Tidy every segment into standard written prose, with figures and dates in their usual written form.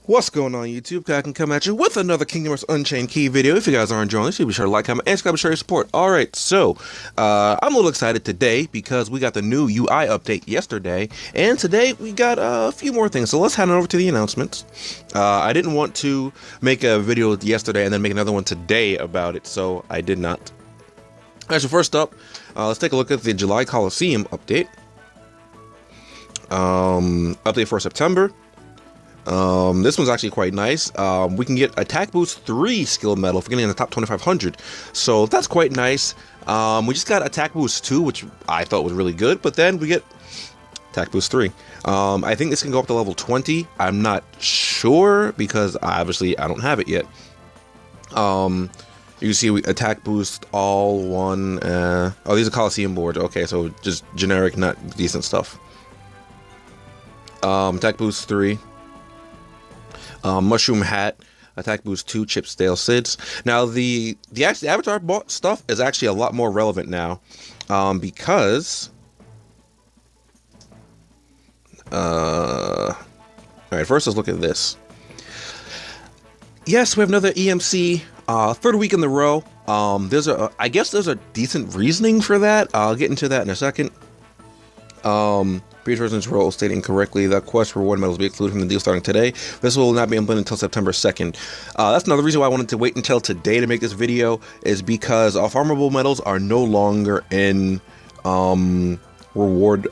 What's going on, YouTube? I can come at you with another Kingdom Hearts Unchained Key video. If you guys are enjoying this, be sure to like, comment, and subscribe and show your support. Alright, so, I'm a little excited today because we got the new UI update yesterday, and today we got a few more things. So let's head on over to the announcements. I didn't want to make a video yesterday and then make another one today about it, so I did not. Alright, so first up, let's take a look at the July Coliseum update. Update for September. This one's actually quite nice. We can get Attack Boost 3 skill medal for getting in the top 2500. So that's quite nice. We just got Attack Boost 2, which I thought was really good, but then we get Attack Boost 3. I think this can go up to level 20. I'm not sure because obviously I don't have it yet. You see Attack Boost all one. Oh, these are Coliseum boards. Okay, so just generic, not decent stuff. Attack Boost 3. Mushroom Hat, Attack Boost 2, Chipsdale Sids. Now, the Avatar stuff is actually a lot more relevant now, because... Alright, first let's look at this. Yes, we have another EMC, third week in a row. I guess there's a decent reasoning for that. I'll get into that in a second. Previous version's role stating correctly that quest for reward medals will be excluded from the deal starting today. This will not be implemented until September 2nd. That's another reason why I wanted to wait until today to make this video, is because farmable medals are no longer in reward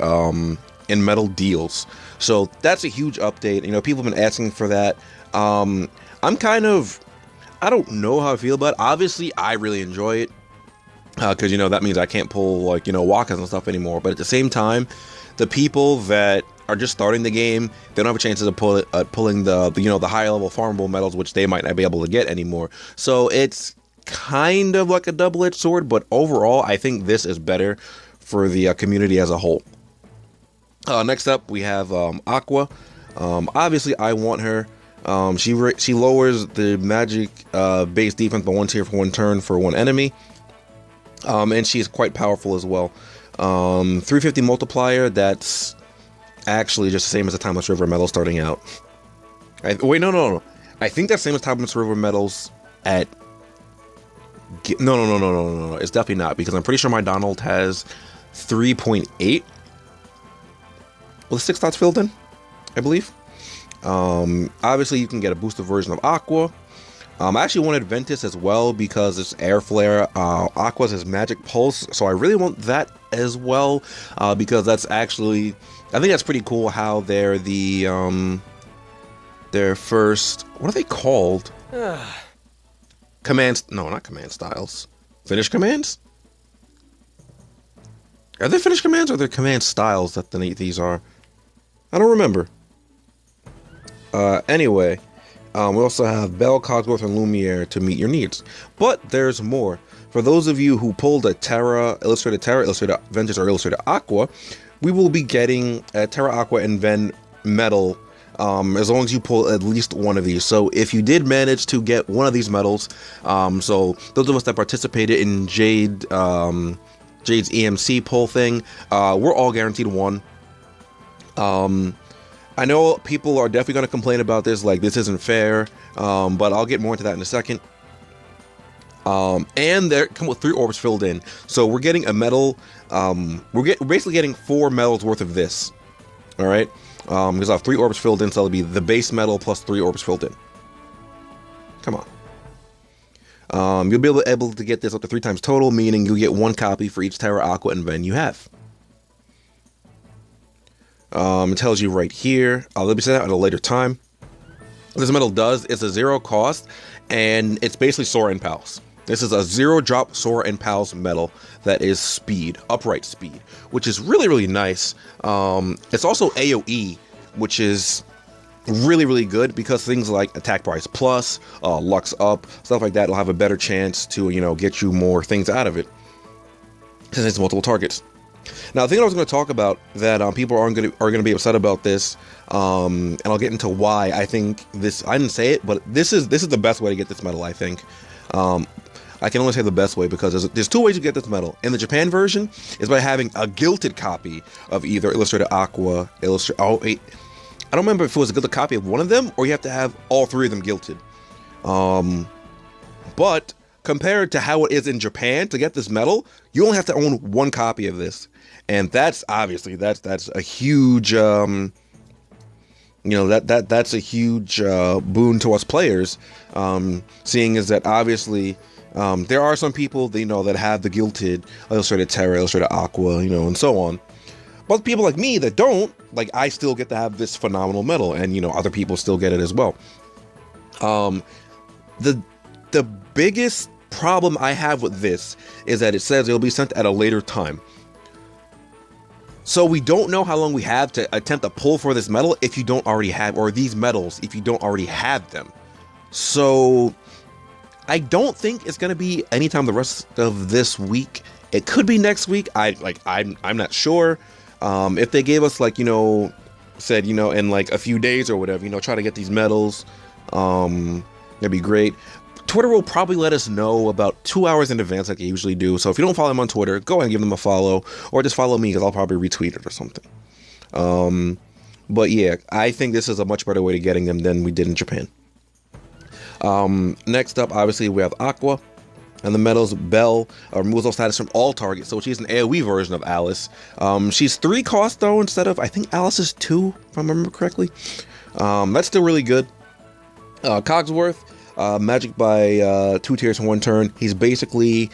in medal deals. So that's a huge update. You know, people have been asking for that. I don't know how I feel about it. Obviously, I really enjoy it. Because, you know, that means I can't pull, like, you know, walkers and stuff anymore. But at the same time, the people that are just starting the game, they don't have a chance of pulling the you know, the higher level farmable medals, which they might not be able to get anymore. So it's kind of like a double-edged sword, but overall, I think this is better for the community as a whole. Next up, we have Aqua. Obviously, I want her. She lowers the magic base defense by 1 tier for 1 turn for 1 enemy. And she's quite powerful as well. 350 multiplier, that's actually just the same as the Timeless River medal starting out. Wait, no. I think that's the same as Timeless River medals at... No. It's definitely not, because I'm pretty sure my Donald has 3.8 with 6 slots filled in, I believe. Obviously, you can get a boosted version of Aqua. I actually wanted Ventus as well because it's Air Flare. Aqua's his Magic Pulse, so I really want that as well, because that's actually... I think that's pretty cool how they're the, their first... What are they called? Commands... No, not command styles. Finish commands? Are they finish commands or are they command styles that these are? I don't remember. Anyway... we also have Belle, Cogsworth, and Lumiere to meet your needs. But there's more. For those of you who pulled a Terra, Illustrated Ventus, or Illustrated Aqua, we will be getting a Terra, Aqua, and Ven medal as long as you pull at least one of these. So if you did manage to get one of these medals, so those of us that participated in Jade's EMC pull thing, we're all guaranteed one. I know people are definitely going to complain about this, like this isn't fair, but I'll get more into that in a second. And they come with 3 orbs filled in, so we're getting a medal. We're basically getting 4 medals worth of this. All right, because I have 3 orbs filled in, so it'll be the base medal plus 3 orbs filled in. Come on. You'll be able to get this up to 3 times total, meaning you'll get 1 copy for each Terra, Aqua, and Ven you have. It tells you right here. Let me say that at a later time. What this medal does is a 0 cost, and it's basically Sora and Pals. This is a 0 drop Sora and Pals medal that is speed, upright speed, which is really, really nice. It's also AoE, which is really, really good because things like Attack Price Plus, Lux Up, stuff like that will have a better chance to, you know, get you more things out of it since it's multiple targets. Now, the thing I was going to talk about that people are going to be upset about this, and I'll get into why I think this. I didn't say it, but this is the best way to get this medal. I think. I can only say the best way because there's 2 ways to get this medal. In the Japan version, is by having a gilted copy of either Illustrated Aqua, I don't remember if it was a gilded copy of one of them or you have to have all 3 of them gilded. But compared to how it is in Japan to get this medal, you only have to own 1 copy of this. And that's obviously, that's a huge, that's a huge boon to us players, seeing as that obviously there are some people that have the gilded illustrated Terra, illustrated Aqua, and so on. But people like me that don't, like, I still get to have this phenomenal medal, and other people still get it as well. The biggest problem I have with this is that it says it'll be sent at a later time. So we don't know how long we have to attempt to pull for this medal if you don't already have, or these medals if you don't already have them. So I don't think it's gonna be anytime the rest of this week. It could be next week. I'm not sure. If they gave us said in like a few days or whatever, try to get these medals, that'd be great. Twitter will probably let us know about 2 hours in advance like they usually do. So if you don't follow them on Twitter, go ahead and give them a follow, or just follow me because I'll probably retweet it or something. But yeah, I think this is a much better way to getting them than we did in Japan. Next up, obviously, we have Aqua. And the medals, Belle removes all status from all targets. So she's an AoE version of Alice. She's 3 cost though instead of, I think Alice is 2, if I remember correctly. That's still really good. Cogsworth, magic by 2 tiers in 1 turn. He's basically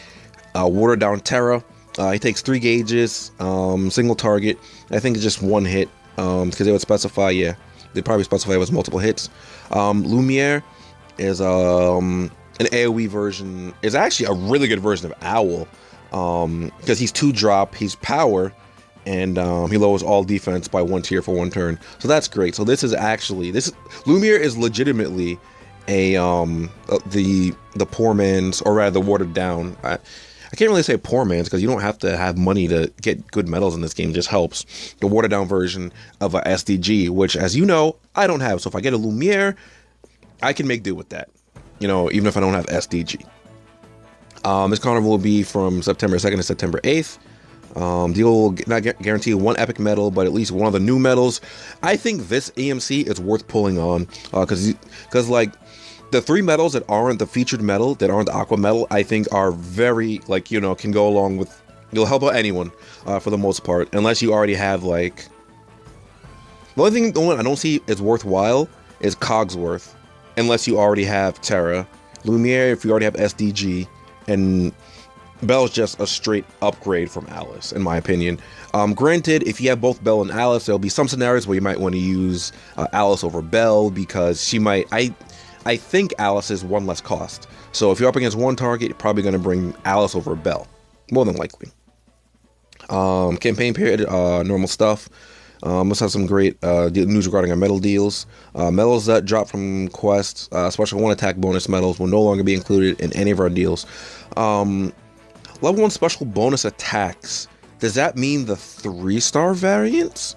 watered down Terra. He takes 3 gauges, single target. I think it's just 1 hit, because they would specify, they'd probably specify it was multiple hits. Lumiere is an AoE version, is actually a really good version of Owl, because he's 2-drop, he's power, and he lowers all defense by 1 tier for 1 turn. So that's great. So Lumiere is legitimately the poor man's, or rather the watered down. I can't really say poor man's because you don't have to have money to get good medals in this game. It just helps. The watered down version of a SDG, which, as you know, I don't have. So if I get a Lumiere, I can make do with that. Even if I don't have SDG. This carnival will be from September 2nd to September 8th. Deal will not guarantee 1 epic medal, but at least 1 of the new medals. I think this AMC is worth pulling on, because like the 3 medals that aren't the featured medal, that aren't the Aqua medal, I think are very, can go along with, you'll help out anyone for the most part, unless you already have the only one I don't see is worthwhile is Cogsworth. Unless you already have Terra. Lumiere, if you already have SDG, and Belle's just a straight upgrade from Alice, in my opinion. Granted, if you have both Belle and Alice, there'll be some scenarios where you might want to use Alice over Belle, because she might, I think Alice is 1 less cost. So if you're up against 1 target, you're probably going to bring Alice over Belle, more than likely. Campaign period, normal stuff. Let's have some great news regarding our medal deals. Medals that drop from quests, special 1 attack bonus medals, will no longer be included in any of our deals. Level 1 special bonus attacks. Does that mean the 3-star variants?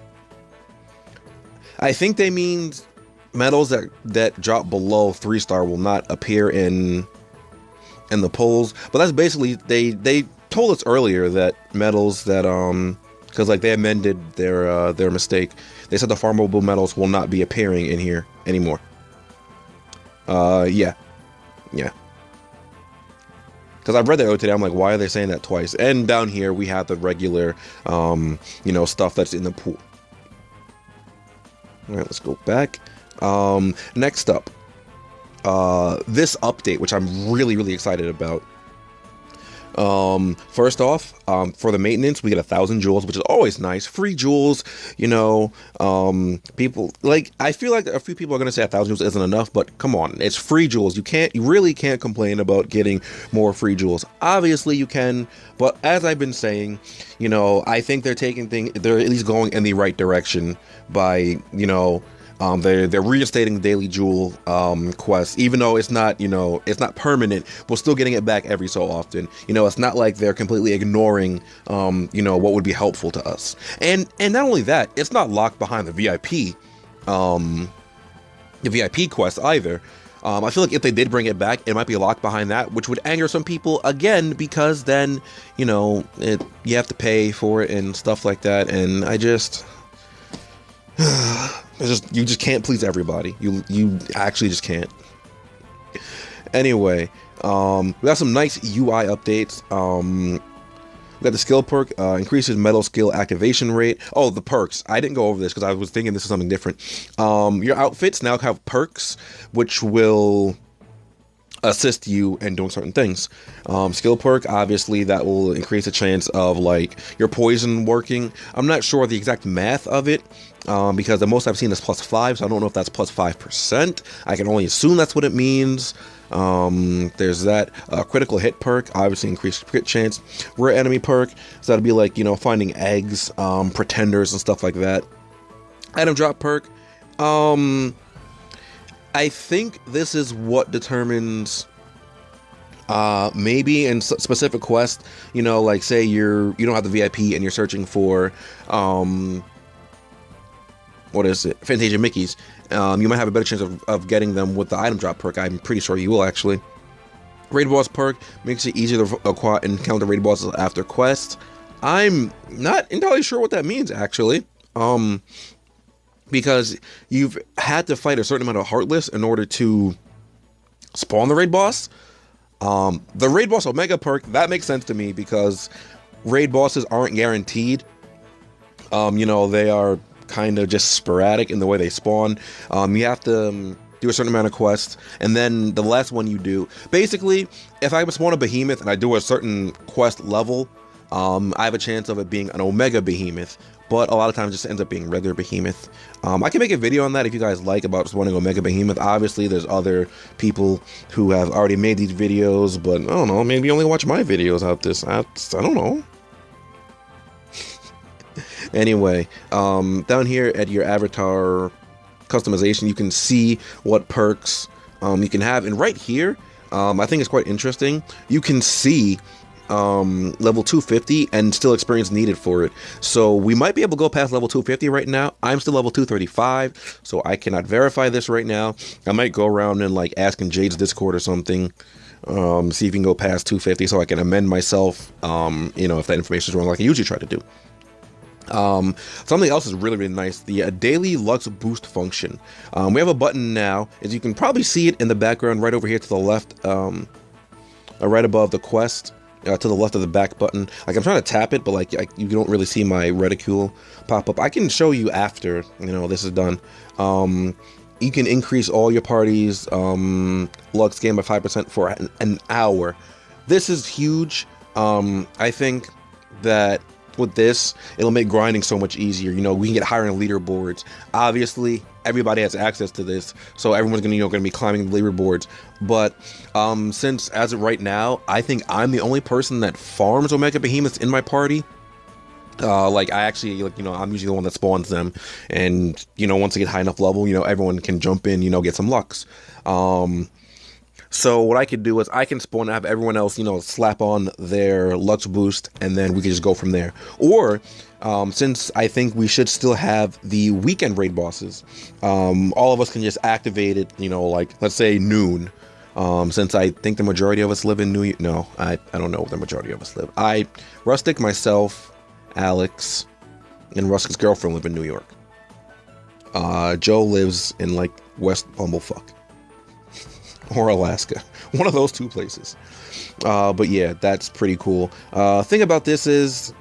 I think they mean medals that drop below 3-star will not appear in the polls. But that's basically, they told us earlier that medals that because they amended their mistake. They said the farmable medals will not be appearing in here anymore. Yeah. Because I've read that today, I'm like, why are they saying that twice? And down here we have the regular, stuff that's in the pool. All right, let's go back. Next up, this update, which I'm really, really excited about. First off, for the maintenance, we get 1,000 jewels, which is always nice. Free jewels, people, I feel like a few people are going to say 1,000 jewels isn't enough, but come on, it's free jewels. You really can't complain about getting more free jewels. Obviously you can, but as I've been saying, I think they're they're at least going in the right direction by, they're reinstating the daily jewel quest, even though it's not permanent. We're still getting it back every so often. It's not like they're completely ignoring what would be helpful to us. And not only that, it's not locked behind the VIP quest either. I feel like if they did bring it back, it might be locked behind that, which would anger some people again, because then you have to pay for it and stuff like that. And I just It's just, you just can't please everybody. You actually just can't. Anyway, we got some nice UI updates. We got the skill perk, increases metal skill activation rate. Oh, the perks. I didn't go over this because I was thinking this is something different. Your outfits now have perks, which will assist you in doing certain things. Skill perk, obviously, that will increase the chance of like your poison working. I'm not sure the exact math of it, because the most I've seen is +5, so I don't know if that's +5%. I can only assume that's what it means. There's that critical hit perk, obviously increased crit chance. Rare enemy perk, so that'll be like, you know, finding eggs, pretenders and stuff like that. Item drop perk, I think this is what determines maybe in specific quests, you know, like say you don't have the VIP and you're searching for what is it, Fantasia Mickeys. You might have a better chance of getting them with the item drop perk. I'm pretty sure you will, actually. Raid boss perk makes it easier to encounter raid bosses after quests. I'm not entirely sure what that means, actually. Because you've had to fight a certain amount of Heartless in order to spawn the raid boss. The raid boss Omega perk, that makes sense to me because raid bosses aren't guaranteed. You know, they are kind of just sporadic in the way they spawn. You have to do a certain amount of quests, and then the last one you do, basically, if I spawn a behemoth and I do a certain quest level, I have a chance of it being an Omega behemoth, but a lot of times it just ends up being regular behemoth. I can make a video on that if you guys like about spawning Omega behemoth. Obviously, there's other people who have already made these videos, but I don't know, maybe only watch my videos out this. I don't know. Anyway, down here at your avatar customization, you can see what perks you can have, and right here, I think it's quite interesting. You can see level 250 and still experience needed for it. So we might be able to go past level 250 right now. I'm still level 235, so I cannot verify this right now. I might go around and like ask in Jade's Discord or something, see if you can go past 250 so I can amend myself, you know, if that information is wrong, like I usually try to do. Something else is really nice, the daily Lux Boost function. We have a button now, as you can probably see it in the background right over here to the left, right above the quest, to the left of the back button. Like I'm trying to tap it, but like you don't really see my reticule pop up. I can show you after, you know, this is done. You can increase all your party's Lux gain by 5% for an hour. This is huge. I think that with this, it'll make grinding so much easier. You know, we can get higher in leaderboards. Obviously, everybody has access to this, so everyone's gonna be climbing the leaderboards. But since as of right now, I think I'm the only person that farms Omega Behemoths in my party. Like I actually, like, you know, I'm usually the one that spawns them, and you know, once I get high enough level, you know, everyone can jump in, you know, get some Lux. So what I could do is I can spawn and have everyone else, you know, slap on their Lux Boost, and then we can just go from there. Or, since I think we should still have the weekend raid bosses, all of us can just activate it, you know, like, let's say noon. Since I think the majority of us live in New York. No, I don't know where the majority of us live. Rustic, myself, Alex, and Rustic's girlfriend live in New York. Joe lives in, like, West Bumblefuck. Or Alaska, one of those two places. But yeah, that's pretty cool. Thing about this is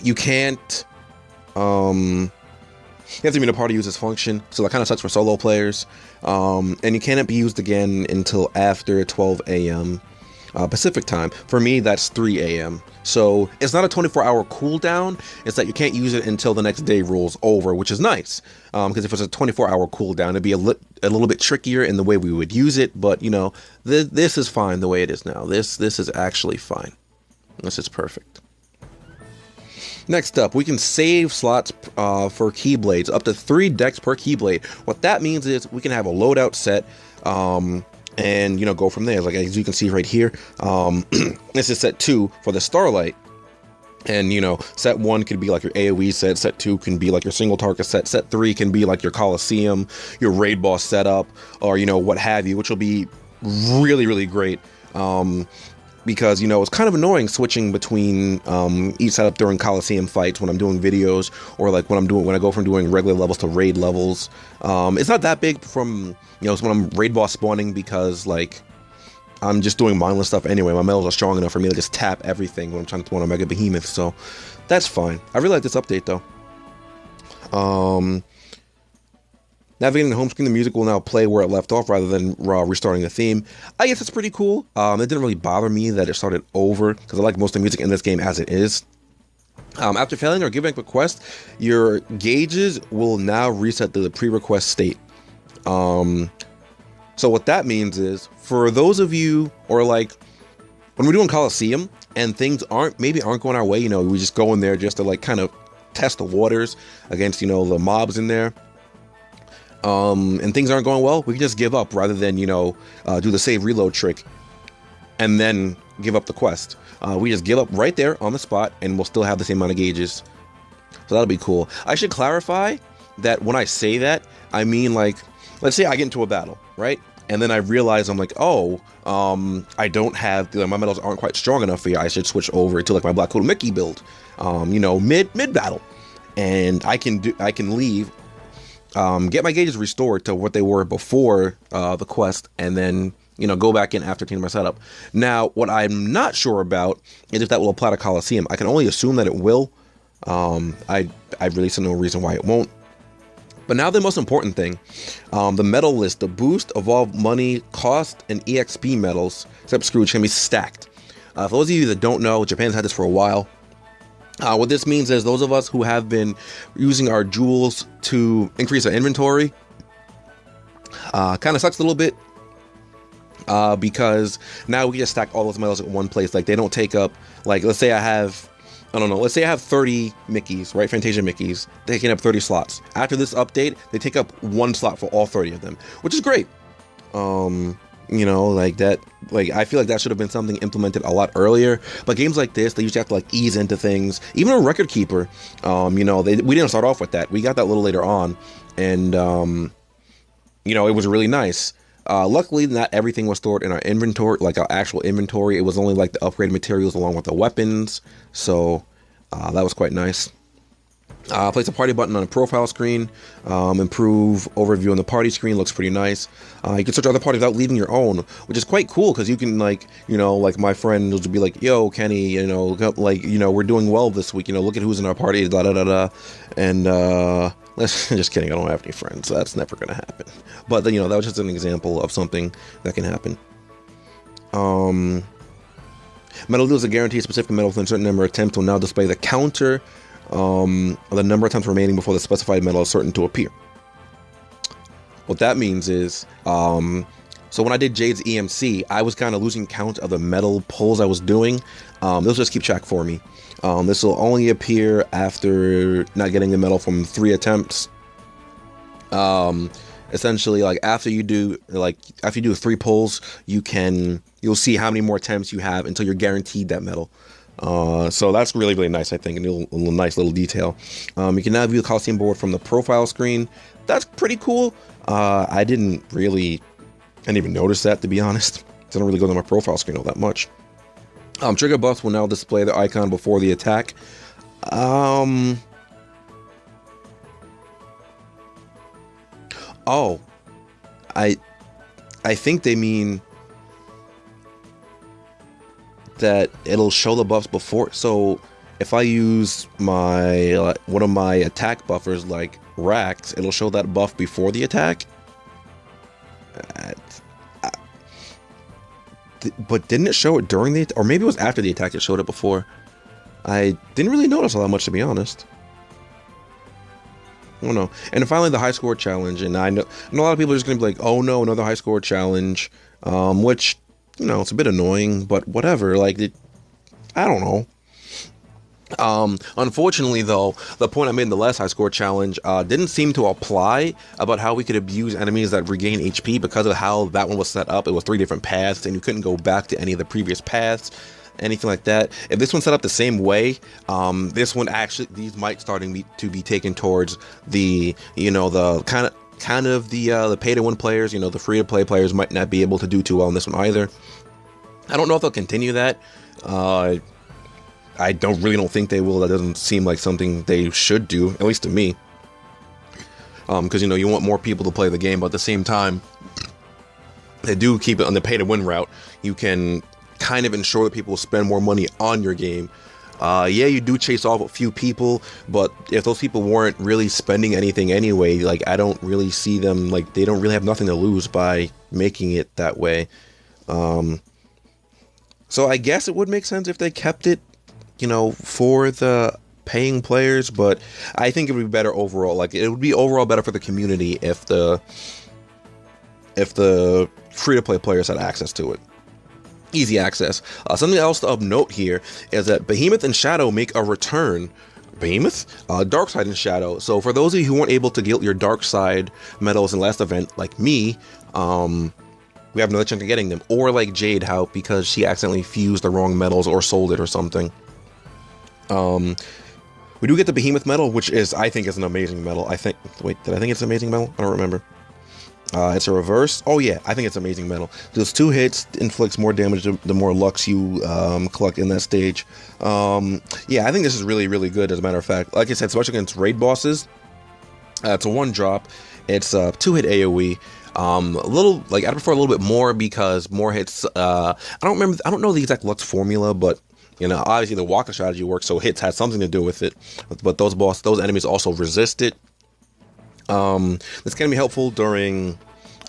you can't you have to be in a party to use this function, so that kind of sucks for solo players. And you cannot be used again until after 12 a.m. Pacific time. For me, that's 3 a.m. So it's not a 24-hour cooldown. It's that you can't use it until the next day rolls over, which is nice. Because if it's a 24-hour cooldown, it'd be a little bit trickier in the way we would use it. But you know, this is fine the way it is now. This is actually fine. This is perfect. Next up, we can save slots for Keyblades, up to 3 decks per Keyblade. What that means is we can have a loadout set, and you know, go from there. Like as you can see right here, this is set 2 for the Starlight, and you know, set 1 could be like your AoE set 2 can be like your single target set 3 can be like your Coliseum, your raid boss setup, or you know, what have you, which will be really, really great. because, you know, it's kind of annoying switching between each setup during Coliseum fights when I'm doing videos, or like when I go from doing regular levels to raid levels. It's not that big from, you know, when I'm raid boss spawning, because like I'm just doing mindless stuff anyway. My medals are strong enough for me to just tap everything when I'm trying to spawn a Mega Behemoth, so that's fine. I really like this update though. Navigating the home screen, the music will now play where it left off rather than restarting the theme. I guess it's pretty cool. It didn't really bother me that it started over, because I like most of the music in this game as it is. After failing or giving up a quest, your gauges will now reset to the pre-request state. So what that means is, for those of you, or like when we're doing Coliseum and things aren't going our way, you know, we just go in there just to like kind of test the waters against, you know, the mobs in there. And things aren't going well, we can just give up rather than, you know, do the save reload trick and then give up the quest. We just give up right there on the spot, and we'll still have the same amount of gauges. So that'll be cool. I should clarify that when I say that, I mean, like, let's say I get into a battle, right? And then I realize I'm like, oh, I don't have, my medals aren't quite strong enough for you. I should switch over to like my Black Hole Mickey build, you know, mid battle, and I can leave. Get my gauges restored to what they were before the quest, and then, you know, go back in after changing my setup. Now, what I'm not sure about is if that will apply to Coliseum. I can only assume that it will. I really see no reason why it won't. But now the most important thing, the medal list, the boost, evolve, money, cost, and EXP medals, except Scrooge, can be stacked. For those of you that don't know, Japan's had this for a while. What this means is those of us who have been using our jewels to increase our inventory, kind of sucks a little bit, because now we can just stack all those medals at one place. Like, they don't take up, like, let's say I have, I don't know, let's say I have 30 Mickeys, right? Fantasia Mickeys, taking up 30 slots. After this update, they take up one slot for all 30 of them, which is great. You know, like that, like, I feel like that should have been something implemented a lot earlier. But games like this, they usually have to like ease into things. Even a record keeper, you know, we didn't start off with that. We got that a little later on, and you know, it was really nice. Luckily, not everything was stored in our inventory, like our actual inventory. It was only like the upgraded materials along with the weapons, so that was quite nice. Place a party button on the profile screen. Improve overview on the party screen, looks pretty nice. You can search other parties without leaving your own, which is quite cool, because you can, like, you know, like my friend will be like, yo, Kenny, you know, like, you know, we're doing well this week, you know, look at who's in our party, da da da da. And let's just kidding, I don't have any friends, so that's never gonna happen. But you know, that was just an example of something that can happen. Medal deals a guaranteed specific medal within a certain number of attempts will now display the counter the number of times remaining before the specified medal is certain to appear. What that means is, so when I did Jade's EMC, I was kind of losing count of the medal pulls I was doing. This will just keep track for me. This will only appear after not getting the medal from 3 attempts. Essentially, like after you do 3 pulls, you'll see how many more attempts you have until you're guaranteed that medal. So that's really, really nice, I think, a nice little detail. You can now view the Coliseum board from the profile screen. That's pretty cool. I didn't even notice that, to be honest. I don't really go to my profile screen all that much. Trigger buffs will now display the icon before the attack. Oh, I think they mean that it'll show the buffs before. So if I use my one of my attack buffers like Rax, it'll show that buff before the attack. But didn't it show it during the, or maybe it was after the attack it showed it before? I didn't really notice all that much, to be honest. I don't know. And then finally, the high score challenge. And I know a lot of people are just going to be like, oh no, another high score challenge. Which, you know, it's a bit annoying, but whatever. Like, I don't know. Unfortunately, though, the point I made in the last high score challenge didn't seem to apply about how we could abuse enemies that regain HP because of how that one was set up. It was 3 different paths, and you couldn't go back to any of the previous paths, anything like that. If this one's set up the same way, this one actually, these might starting to be taken towards the, you know, the kind of the pay-to-win players. You know, the free-to-play players might not be able to do too well in this one either. I don't know if they'll continue that. I don't think they will. That doesn't seem like something they should do, at least to me. Because you want more people to play the game, but at the same time, they do keep it on the pay-to-win route. You can kind of ensure that people will spend more money on your game. Yeah, you do chase off a few people, but if those people weren't really spending anything anyway, like, I don't really see them, like, they don't really have nothing to lose by making it that way. So I guess it would make sense if they kept it, for the paying players, but I think it would be better overall. Like, it would be overall better for the community if the free-to-play players had access to it. Easy access. Something else of note here is that Behemoth and Shadow make a return. Behemoth? Dark Side and Shadow. So for those of you who weren't able to get your Dark Side medals in last event, like me, we have another chance of getting them. Or like Jade, how because she accidentally fused the wrong medals or sold it or something. We do get the Behemoth medal, which I think is an amazing medal. Wait, did I think it's an amazing medal? I don't remember. It's a reverse. Oh yeah, I think it's an amazing medal. Does 2 hits, inflicts more damage the more Lux you collect in that stage. Yeah, I think this is really, really good, as a matter of fact. Like I said, especially against raid bosses. It's a 1-drop. It's a 2-hit AoE. I prefer a little bit more because more hits. I don't know the exact Lux formula, but obviously the Waka strategy works, so hits had something to do with it. But those enemies also resist it. This can be helpful during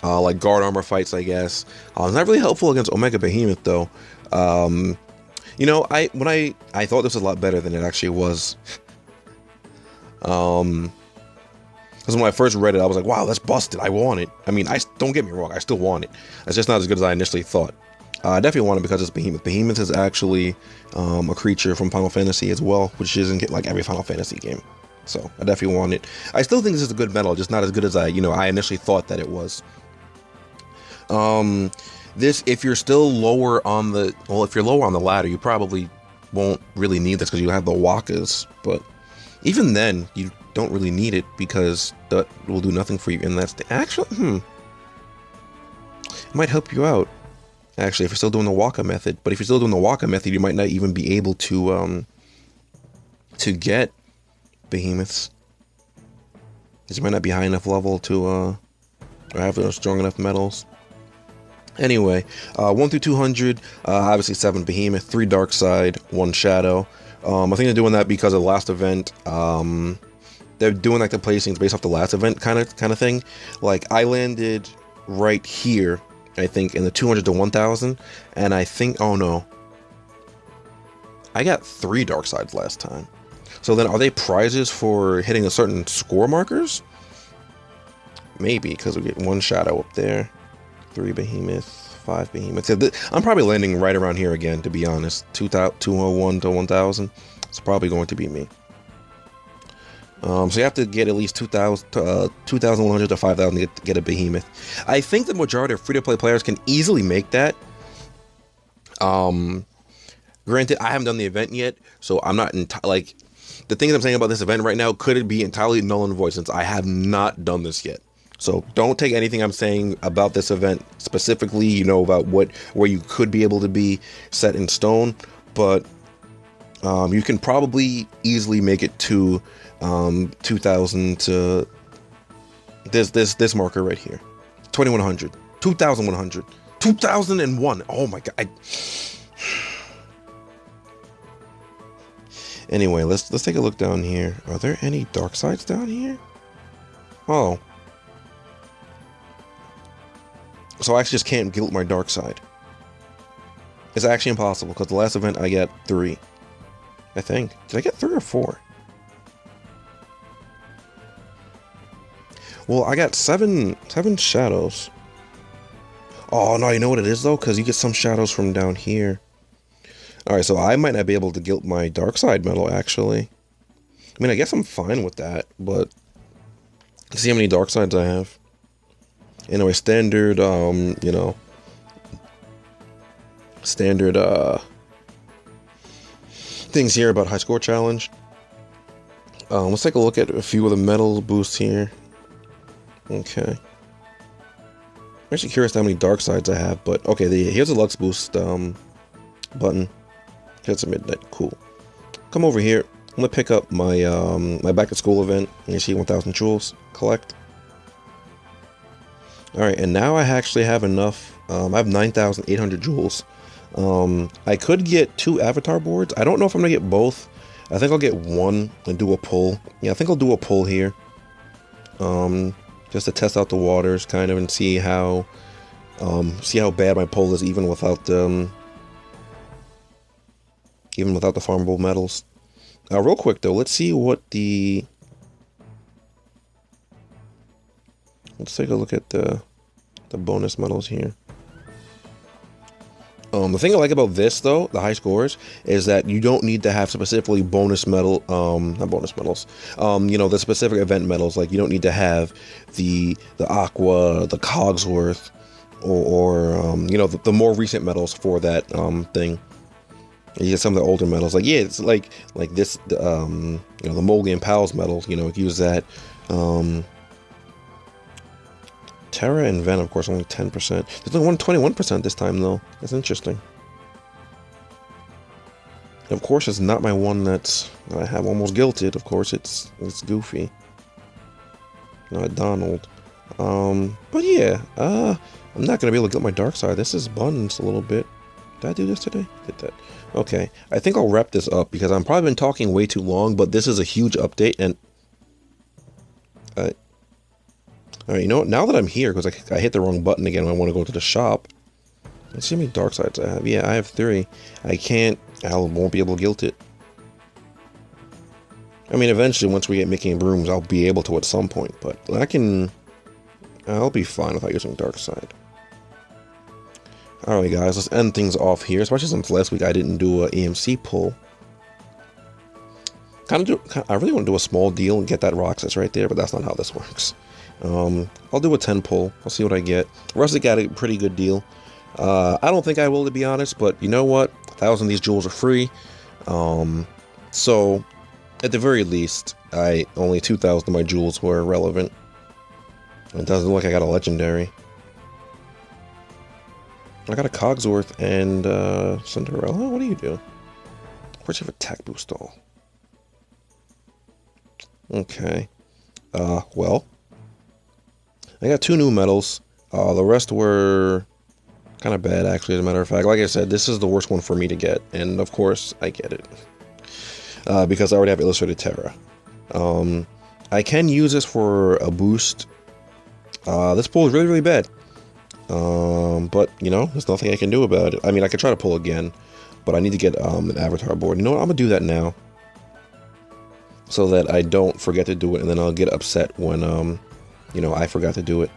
like guard armor fights, I guess. It's not really helpful against Omega Behemoth though. I thought this was a lot better than it actually was. Because when I first read it, I was like, wow, that's busted. I want it. I mean, don't get me wrong, I still want it. It's just not as good as I initially thought. I definitely want it because it's Behemoth. Behemoth is actually a creature from Final Fantasy as well, which isn't like every Final Fantasy game. So I definitely want it. I still think this is a good medal, just not as good as I initially thought that it was. If you're still lower on the, if you're lower on the ladder, you probably won't really need this because you have the Wakas. But even then, you don't really need it because that will do nothing for you. And that's it might help you out. Actually, if you're still doing the Waka method. But if you're still doing the Waka method, you might not even be able to get Behemoths. Because you might not be high enough level to or have those strong enough medals. Anyway, 1 through 200, obviously 7 Behemoth, 3 Dark Side, 1 Shadow. I think they're doing that because of the last event. They're doing like the placings based off the last event kind of thing. Like I landed right here, I think, in the 200 to 1000, and I think, oh no, I got 3 Dark Sides last time. So then, are they prizes for hitting a certain score markers? Maybe, because we get 1 Shadow up there, 3 Behemoth, 5 Behemoth. I'm probably landing right around here again, to be honest. 201 to 1000. It's probably going to be me. So you have to get at least 2,100 to 5,000 to get a Behemoth. I think the majority of free-to-play players can easily make that. Granted, I haven't done the event yet, so I'm not the things I'm saying about this event right now could it be entirely null and void since I have not done this yet. So don't take anything I'm saying about this event specifically, about where you could be able to be set in stone, but you can probably easily make it to 2,000 to this marker right here, 2,100, 2,100, 2,001. Oh my god. Anyway, let's take a look down here. Are there any dark sides down here? Oh. So I actually just can't guilt my dark side. It's actually impossible because the last event I got 3. I think. Did I get 3 or 4? Well, I got 7 shadows. Oh no, you know what it is though? Because you get some shadows from down here. Alright, so I might not be able to guilt my dark side medal, actually. I mean, I guess I'm fine with that, but see how many dark sides I have. Anyway, standard, standard, things here about high score challenge. Let's take a look at a few of the medal boosts here. Okay. I'm actually curious how many dark sides I have, but okay, here's a Lux Boost, button. It's a midnight. Cool. Come over here. I'm gonna pick up my my back to school event. You see 1,000 jewels. Collect. All right, and now I actually have enough. I have 9,800 jewels. I could get 2 avatar boards. I don't know if I'm gonna get both. I think I'll get one and do a pull. Yeah, I think I'll do a pull here. Just to test out the waters, kind of, and see how bad my pull is, even without the farmable metals. Real quick though, let's see what the. Let's take a look at the bonus medals here. The thing I like about this though, the high scores, is that you don't need to have specifically bonus medal, not bonus medals, you know, the specific event medals. Like you don't need to have the Aqua, the Cogsworth, or you know, the more recent medals for that thing. You get some of the older medals. Like yeah, it's like this, you know, the Molian Pals medals. You know, use that. Terra and Ven, of course, only 10%. There's only 21% this time, though. That's interesting. Of course, it's not my one that I have almost guilted. Of course, it's Goofy, not Donald. But yeah, I'm not gonna be able to get my dark side. This is buns a little bit. Did I do this today? Did that? Okay, I think I'll wrap this up because I've probably been talking way too long. But this is a huge update, and all right, you know what? Now that I'm here, because I hit the wrong button again, I want to go to the shop. Let's see how many dark sides I have. Yeah, I have 3. I won't be able to guilt it. I mean, eventually, once we get making brooms, I'll be able to at some point. But I'll be fine without using dark side. All right, guys, let's end things off here. Especially since last week I didn't do an EMC pull. I really want to do a small deal and get that Roxas right there, but that's not how this works. I'll do a 10 pull. I'll see what I get. Rusty got a pretty good deal. I don't think I will, to be honest, but you know what? 1,000 of these jewels are free. So at the very least, only 2,000 of my jewels were relevant. It doesn't look like I got a legendary. I got a Cogsworth and Cinderella. What do you do? Where's your attack boost all? Okay. Well, I got 2 new medals. The rest were kind of bad, actually, as a matter of fact. Like I said, this is the worst one for me to get, and of course, I get it. Because I already have Illustrated Terra. I can use this for a boost. This pull is really, really bad. But, you know, there's nothing I can do about it. I mean, I could try to pull again, but I need to get an avatar board. You know what? I'm going to do that now. So that I don't forget to do it, and then I'll get upset when, you know, I forgot to do it.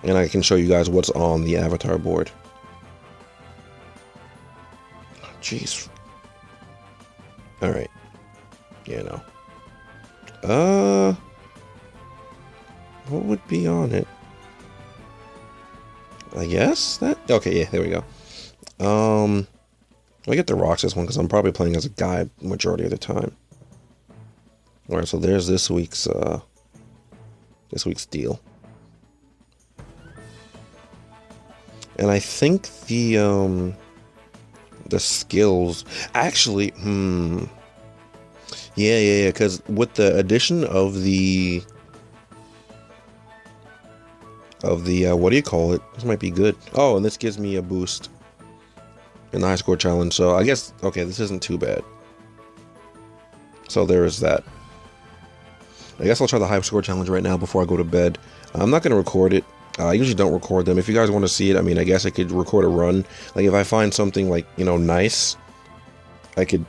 And I can show you guys what's on the avatar board. Jeez. Alright. Yeah, no. What would be on it? I guess that? Okay, yeah, there we go. I get the Roxas one because I'm probably playing as a guy majority of the time. Alright, so there's this week's deal. And I think the skills actually yeah, because with the addition of the what do you call it? This might be good. Oh, and this gives me a boost in the high score challenge, so I guess, okay, this isn't too bad. So there is that. I guess I'll try the high score challenge right now before I go to bed. I'm not going to record it. I usually don't record them. If you guys want to see it, I mean, I guess I could record a run. Like, if I find something, like, you know, nice, I could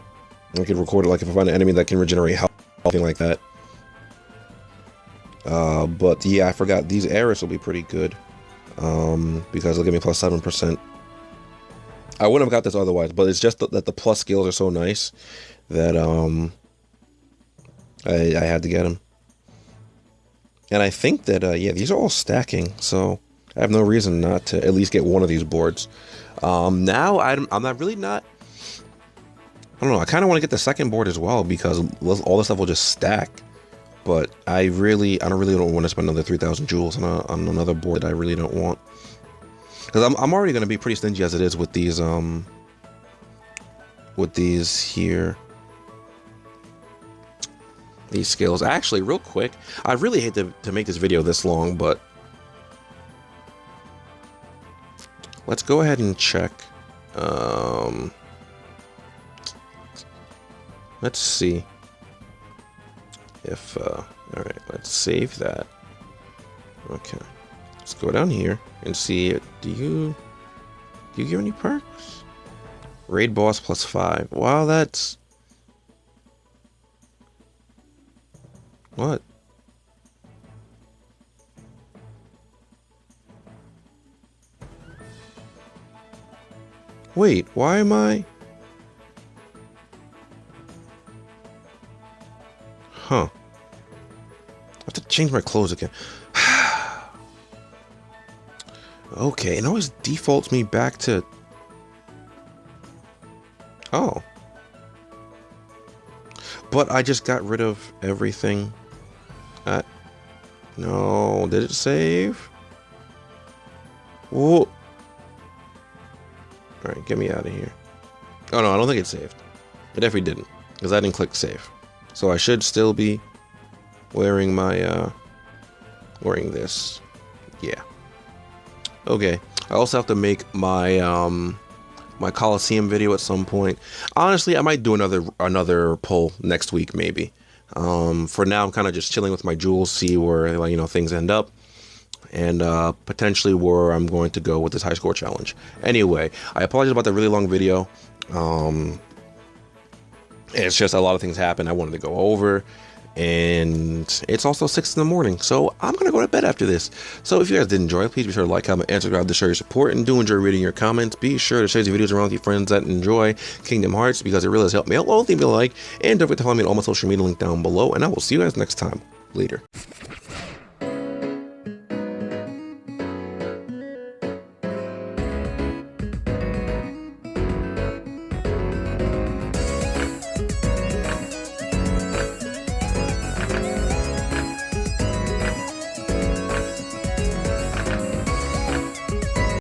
record it. Like, if I find an enemy that can regenerate health, something like that. But, yeah, I forgot. These Eris will be pretty good. Because they'll give me plus 7%. I wouldn't have got this otherwise, but it's just that the plus skills are so nice that I had to get them. And I think that yeah, these are all stacking, so I have no reason not to at least get one of these boards. Now I'm not really not. I don't know. I kind of want to get the second board as well because all this stuff will just stack. But I don't really want to spend another 3,000 jewels on another board that I really don't want. Because I'm already going to be pretty stingy as it is with these here. These skills. Actually, real quick, I really hate to make this video this long, but let's go ahead and check. Let's see if all right, let's save that. Okay, let's go down here and see. Do you get any perks? Raid boss +5. Wow, that's what? Wait, why am I? Huh. I have to change my clothes again. Okay, it always defaults me back to... Oh. But I just got rid of everything. No, did it save? Whoa. Alright, get me out of here. Oh no, I don't think it saved. It definitely didn't, because I didn't click save. So I should still be wearing my, wearing this. Yeah. Okay. I also have to make my, my Coliseum video at some point. Honestly, I might do another poll next week, maybe. For now, I'm kind of just chilling with my jewels, see where, you know, things end up. And potentially where I'm going to go with this high score challenge. Anyway, I apologize about the really long video. It's just a lot of things happened I wanted to go over, and it's also 6 in the morning, so I'm gonna go to bed after this. So if you guys did enjoy, please be sure to like, comment, and subscribe to show your support, and do enjoy reading your comments. Be sure to share these videos around with your friends that enjoy Kingdom Hearts, because it really has helped me out. Leave me a like, and don't forget to follow me on all my social media link down below, and I will see you guys next time. Later.